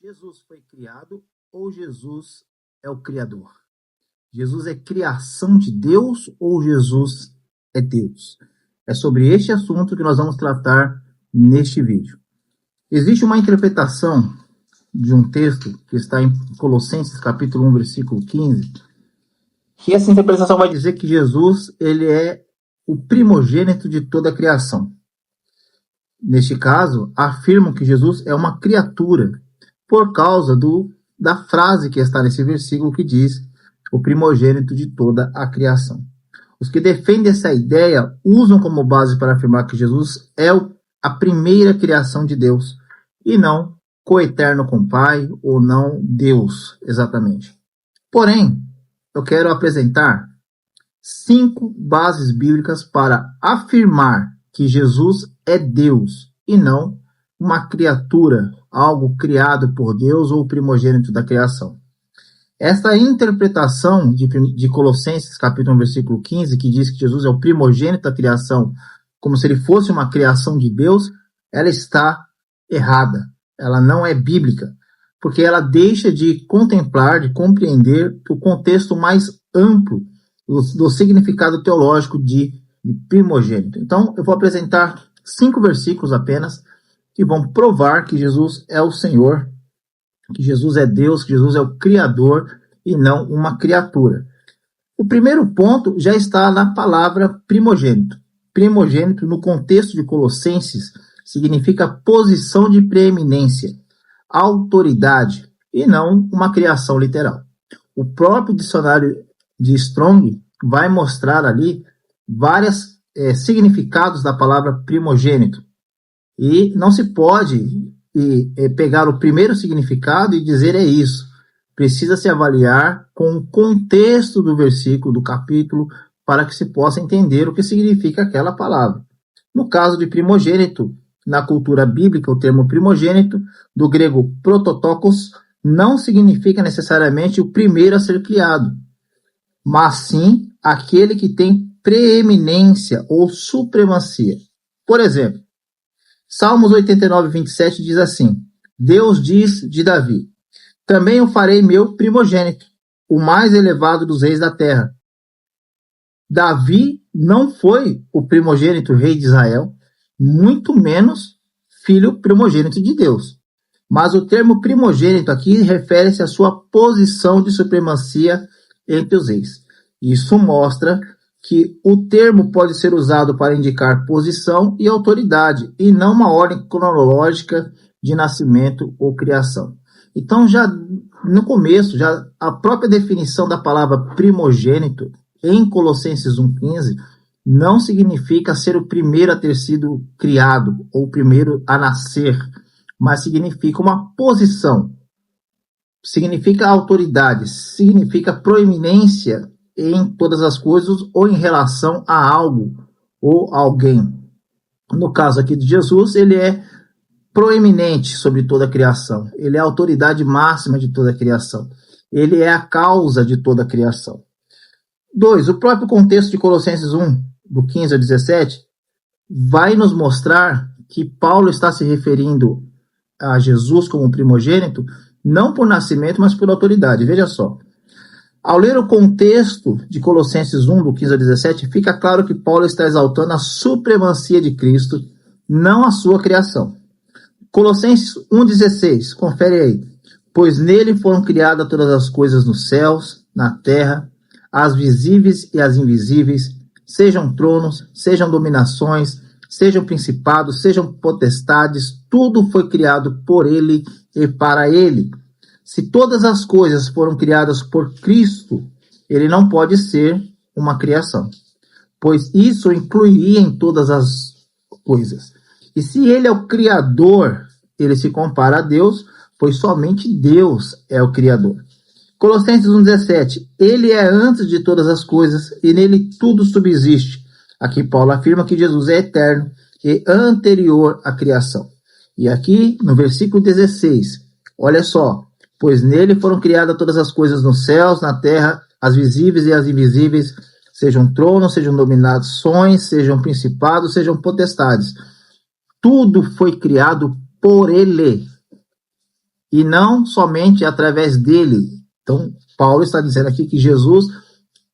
Jesus foi criado ou Jesus é o Criador? Jesus é criação de Deus ou Jesus é Deus? É sobre este assunto que nós vamos tratar neste vídeo. Existe uma interpretação de um texto que está em Colossenses capítulo 1, versículo 15, que essa interpretação vai dizer que Jesus ele é o primogênito de toda a criação. Neste caso, afirmam que Jesus é uma criatura, por causa da frase que está nesse versículo que diz o primogênito de toda a criação. Os que defendem essa ideia usam como base para afirmar que Jesus é a primeira criação de Deus e não coeterno com o Pai ou não Deus, exatamente. Porém, eu quero apresentar 5 bases bíblicas para afirmar que Jesus é Deus e não uma criatura, algo criado por Deus ou primogênito da criação. Esta interpretação de Colossenses capítulo 1, versículo 15, que diz que Jesus é o primogênito da criação, como se ele fosse uma criação de Deus, ela está errada. Ela não é bíblica, porque ela deixa de contemplar, de compreender o contexto mais amplo do significado teológico de primogênito. Então, eu vou apresentar 5 versículos apenas, que vão provar que Jesus é o Senhor, que Jesus é Deus, que Jesus é o Criador e não uma criatura. O primeiro ponto já está na palavra primogênito. Primogênito, no contexto de Colossenses, significa posição de preeminência, autoridade, e não uma criação literal. O próprio dicionário de Strong vai mostrar ali vários significados da palavra primogênito. E não se pode pegar o primeiro significado e dizer é isso. Precisa se avaliar com o contexto do versículo, do capítulo, para que se possa entender o que significa aquela palavra. No caso de primogênito, na cultura bíblica, o termo primogênito, do grego prototokos, não significa necessariamente o primeiro a ser criado, mas sim aquele que tem preeminência ou supremacia. Por exemplo, Salmos 89, 27 diz assim: Deus diz de Davi: também o farei meu primogênito, o mais elevado dos reis da terra. Davi não foi o primogênito rei de Israel, muito menos filho primogênito de Deus. Mas o termo primogênito aqui refere-se à sua posição de supremacia entre os reis. Isso mostra que o termo pode ser usado para indicar posição e autoridade, e não uma ordem cronológica de nascimento ou criação. Então, já no começo, já a própria definição da palavra primogênito, em Colossenses 1,15, não significa ser o primeiro a ter sido criado, ou o primeiro a nascer, mas significa uma posição, significa autoridade, significa proeminência em todas as coisas ou em relação a algo ou alguém. No caso aqui de Jesus, ele é proeminente sobre toda a criação. Ele é a autoridade máxima de toda a criação. Ele é a causa de toda a criação. 2. O próprio contexto de Colossenses 1, do 15 ao 17, vai nos mostrar que Paulo está se referindo a Jesus como primogênito, não por nascimento, mas por autoridade. Veja só. Ao ler o contexto de Colossenses 1, do 15 ao 17, fica claro que Paulo está exaltando a supremacia de Cristo, não a sua criação. Colossenses 1,16, confere aí. Pois nele foram criadas todas as coisas nos céus, na terra, as visíveis e as invisíveis, sejam tronos, sejam dominações, sejam principados, sejam potestades, tudo foi criado por ele e para ele. Se todas as coisas foram criadas por Cristo, ele não pode ser uma criação, pois isso incluiria em todas as coisas. E se ele é o Criador, ele se compara a Deus, pois somente Deus é o Criador. Colossenses 1,17, ele é antes de todas as coisas e nele tudo subsiste. Aqui Paulo afirma que Jesus é eterno e anterior à criação. E aqui no versículo 16, olha só. Pois nele foram criadas todas as coisas nos céus, na terra, as visíveis e as invisíveis, sejam tronos, sejam dominações, sejam principados, sejam potestades. Tudo foi criado por ele. e não somente através dele. Então, Paulo está dizendo aqui que Jesus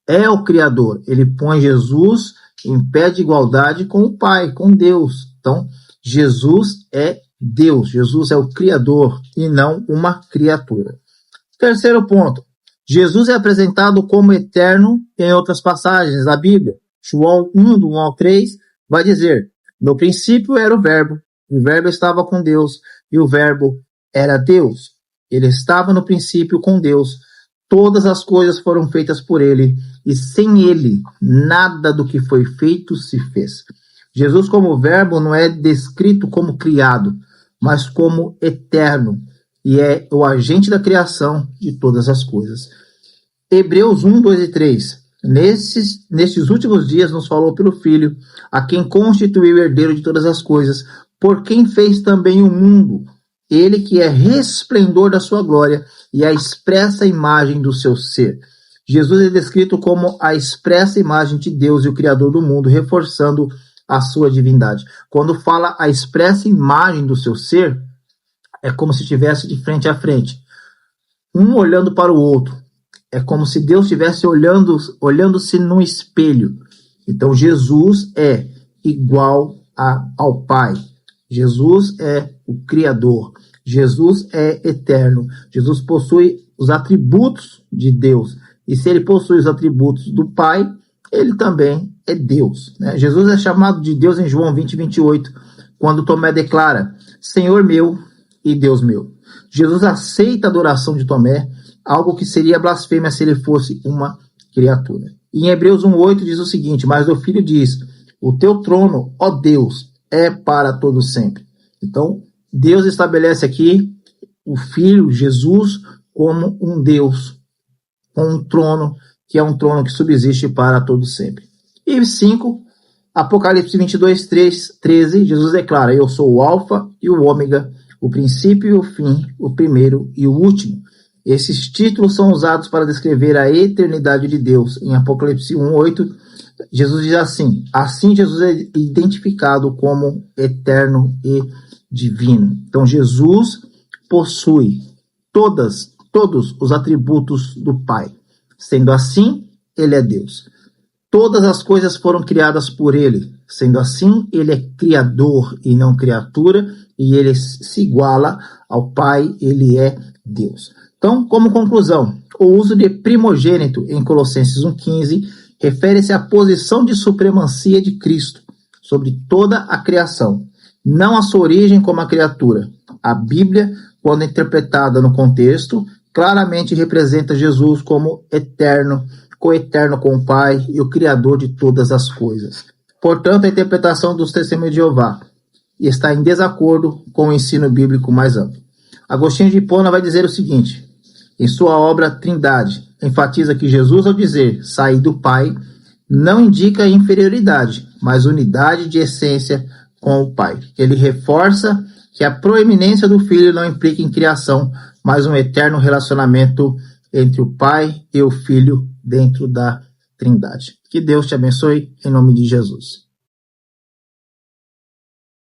é o Criador. Ele põe Jesus em pé de igualdade com o Pai, com Deus. Então, Jesus é Deus. Jesus é o Criador e não uma criatura. Terceiro ponto. Jesus é apresentado como eterno em outras passagens da Bíblia. João 1, do 1 ao 3, vai dizer: no princípio era o Verbo estava com Deus, e o Verbo era Deus. Ele estava no princípio com Deus. Todas as coisas foram feitas por ele, e sem ele, nada do que foi feito se fez. Jesus, como Verbo, não é descrito como criado, mas como eterno, e é o agente da criação de todas as coisas. Hebreus 1, 2 e 3. Nestes últimos dias nos falou pelo Filho, a quem constituiu o herdeiro de todas as coisas, por quem fez também o mundo, ele que é resplendor da sua glória e a expressa imagem do seu ser. Jesus é descrito como a expressa imagem de Deus e o Criador do mundo, reforçando a sua divindade. Quando fala a expressa imagem do seu ser, é como se estivesse de frente a frente, um olhando para o outro. É como se Deus estivesse olhando-se no espelho. Então, Jesus é igual ao Pai. Jesus é o Criador. Jesus é eterno. Jesus possui os atributos de Deus. E se ele possui os atributos do Pai, ele também é Deus, né? Jesus é chamado de Deus em João 20, 28, quando Tomé declara: Senhor meu e Deus meu. Jesus aceita a adoração de Tomé, algo que seria blasfêmia se ele fosse uma criatura. E em Hebreus 1:8 diz o seguinte: mas o Filho diz: o teu trono, ó Deus, é para todo sempre. Então, Deus estabelece aqui o Filho, Jesus, como um Deus, com um trono, que é um trono que subsiste para todo sempre. E 5, Apocalipse 22, 13, Jesus declara: eu sou o Alfa e o Ômega, o princípio e o fim, o primeiro e o último. Esses títulos são usados para descrever a eternidade de Deus. Em Apocalipse 1:8, Jesus diz assim: assim Jesus é identificado como eterno e divino. Então Jesus possui todos os atributos do Pai. Sendo assim, ele é Deus. Todas as coisas foram criadas por ele. Sendo assim, ele é criador e não criatura, e ele se iguala ao Pai, ele é Deus. Então, como conclusão, o uso de primogênito em Colossenses 1:15 refere-se à posição de supremacia de Cristo sobre toda a criação, não a sua origem como a criatura. A Bíblia, quando interpretada no contexto, claramente representa Jesus como eterno, coeterno com o Pai e o Criador de todas as coisas. Portanto, a interpretação dos Testemunhos de Jeová está em desacordo com o ensino bíblico mais amplo. Agostinho de Hipona vai dizer o seguinte, em sua obra Trindade, enfatiza que Jesus, ao dizer sair do Pai, não indica inferioridade, mas unidade de essência com o Pai. Ele reforça que a proeminência do Filho não implica em criação, mas um eterno relacionamento entre o Pai e o Filho dentro da Trindade. Que Deus te abençoe, em nome de Jesus.